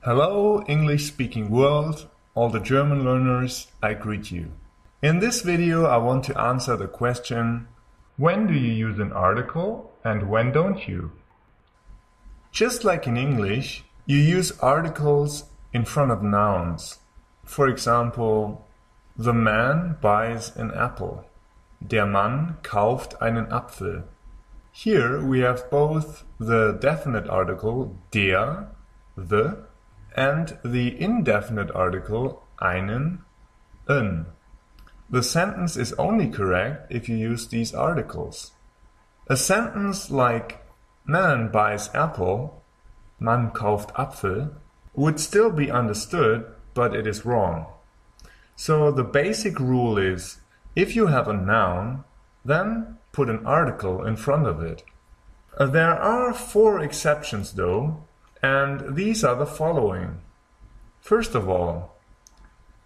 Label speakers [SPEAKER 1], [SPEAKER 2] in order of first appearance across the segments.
[SPEAKER 1] Hello, English-speaking world, all the German learners, I greet you. In this video, I want to answer the question, when do you use an article and when don't you? Just like in English, you use articles in front of nouns. For example, the man buys an apple. Der Mann kauft einen Apfel. Here we have both the definite article der, the, and the indefinite article einen, n. The sentence is only correct if you use these articles. A sentence like man buys apple, man kauft Apfel, would still be understood, but it is wrong. So the basic rule is, if you have a noun, then put an article in front of it. There are 4 exceptions though, and these are the following. First of all,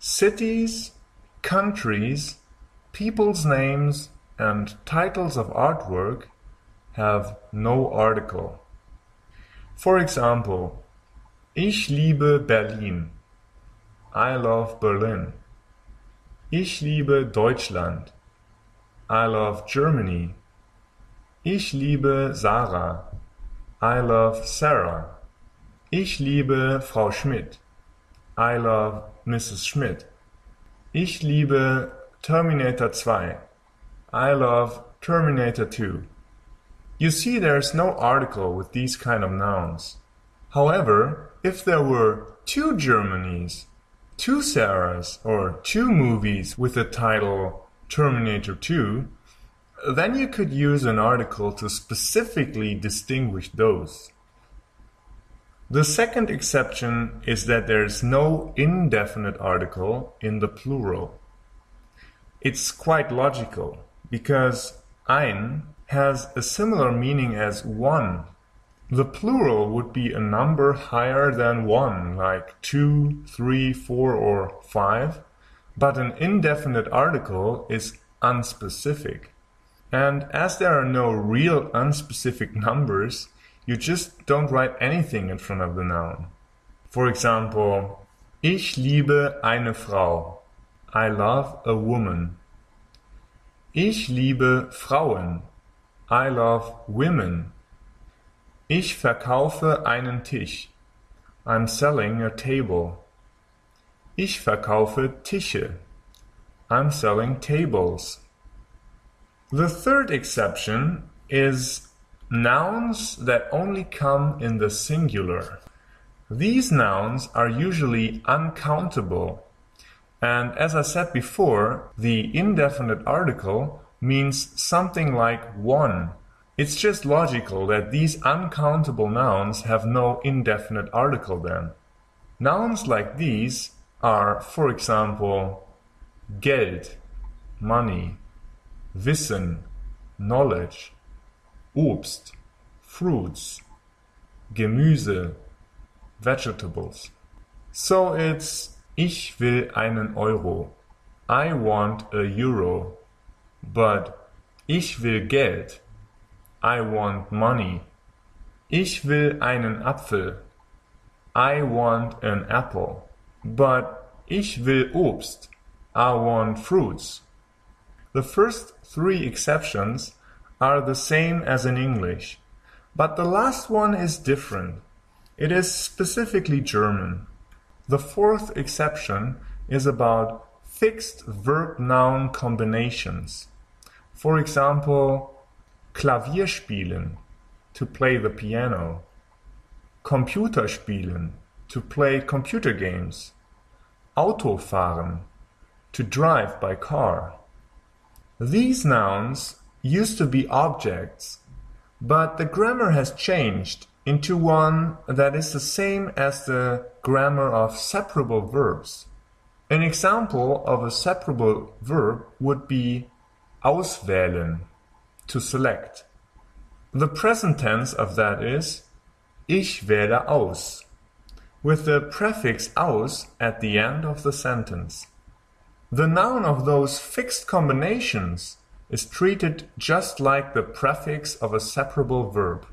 [SPEAKER 1] cities, countries, people's names, and titles of artwork have no article. For example, Ich liebe Berlin. I love Berlin. Ich liebe Deutschland. I love Germany. Ich liebe Sarah. I love Sarah. Ich liebe Frau Schmidt. I love Mrs. Schmidt. Ich liebe Terminator 2. I love Terminator 2. You see, there's no article with these kind of nouns. However, if there were 2 Germanys, 2 Sarahs, or 2 movies with the title Terminator 2, then you could use an article to specifically distinguish those. The second exception is that there is no indefinite article in the plural. It's quite logical, because ein has a similar meaning as one. The plural would be a number higher than 1, like 2, 3, 4, or 5, but an indefinite article is unspecific. And as there are no real unspecific numbers, you just don't write anything in front of the noun. For example, Ich liebe eine Frau. I love a woman. Ich liebe Frauen. I love women. Ich verkaufe einen Tisch. I'm selling a table. Ich verkaufe Tische. I'm selling tables. The third exception is nouns that only come in the singular. These nouns are usually uncountable, and as I said before, the indefinite article means something like one. It's just logical that these uncountable nouns have no indefinite article then. Nouns like these are, for example, Geld, money, Wissen, knowledge, Obst, fruits, Gemüse, vegetables. So it's Ich will einen Euro. I want a euro. But Ich will Geld. I want money. Ich will einen Apfel. I want an apple. But Ich will Obst. I want fruits. The first 3 exceptions are the same as in English, but the last one is different. It is specifically German. The 4th exception is about fixed verb-noun combinations. For example, Klavier spielen, to play the piano. Computer spielen, to play computer games. Auto fahren, to drive by car. These nouns used to be objects, but the grammar has changed into one that is the same as the grammar of separable verbs. An example of a separable verb would be auswählen, to select. The present tense of that is Ich wähle aus, with the prefix aus at the end of the sentence. The noun of those fixed combinations is treated just like the prefix of a separable verb.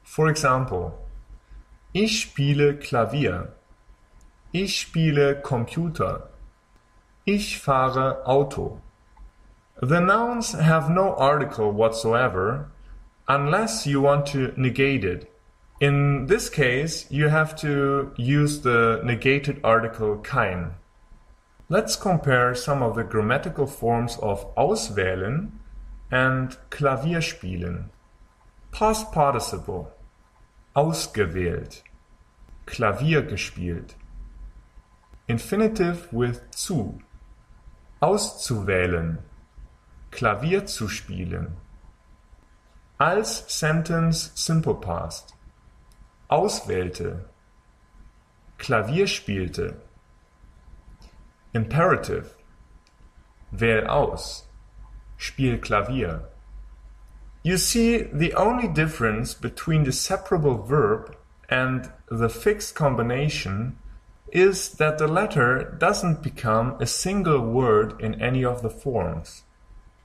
[SPEAKER 1] For example, Ich spiele Klavier. Ich spiele Computer. Ich fahre Auto. The nouns have no article whatsoever unless you want to negate it. In this case, you have to use the negated article kein. Let's compare some of the grammatical forms of auswählen and Klavier spielen. Past participle. Ausgewählt. Klavier gespielt. Infinitive with zu. Auszuwählen. Klavier zu spielen. Als Sentence Simple Past. Auswählte. Klavier spielte. Imperative. Wähl aus. Spiel Klavier. You see, the only difference between the separable verb and the fixed combination is that the latter doesn't become a single word in any of the forms.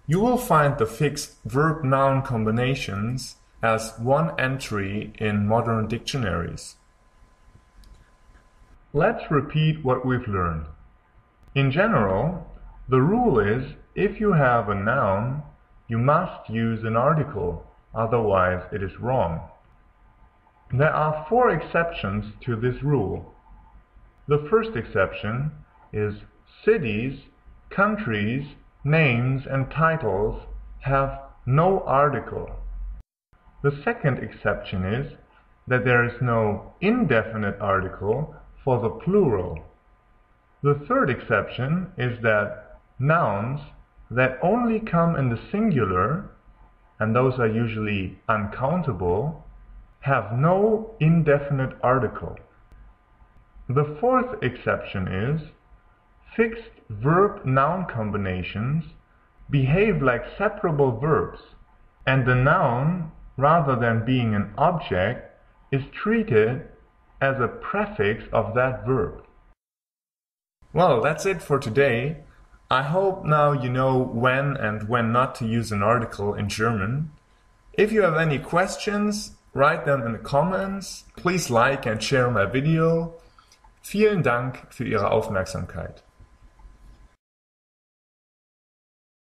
[SPEAKER 1] You will find the fixed verb-noun combinations as one entry in modern dictionaries. Let's repeat what we've learned. In general, the rule is if you have a noun, you must use an article, otherwise it is wrong. There are 4 exceptions to this rule. The first exception is cities, countries, names and titles have no article. The second exception is that there is no indefinite article for the plural. The third exception is that nouns that only come in the singular, and those are usually uncountable, have no indefinite article. The fourth exception is fixed verb-noun combinations behave like separable verbs, and the noun, rather than being an object, is treated as a prefix of that verb. Well, that's it for today. I hope now you know when and when not to use an article in German. If you have any questions, write them in the comments. Please like and share my video. Vielen Dank für Ihre Aufmerksamkeit.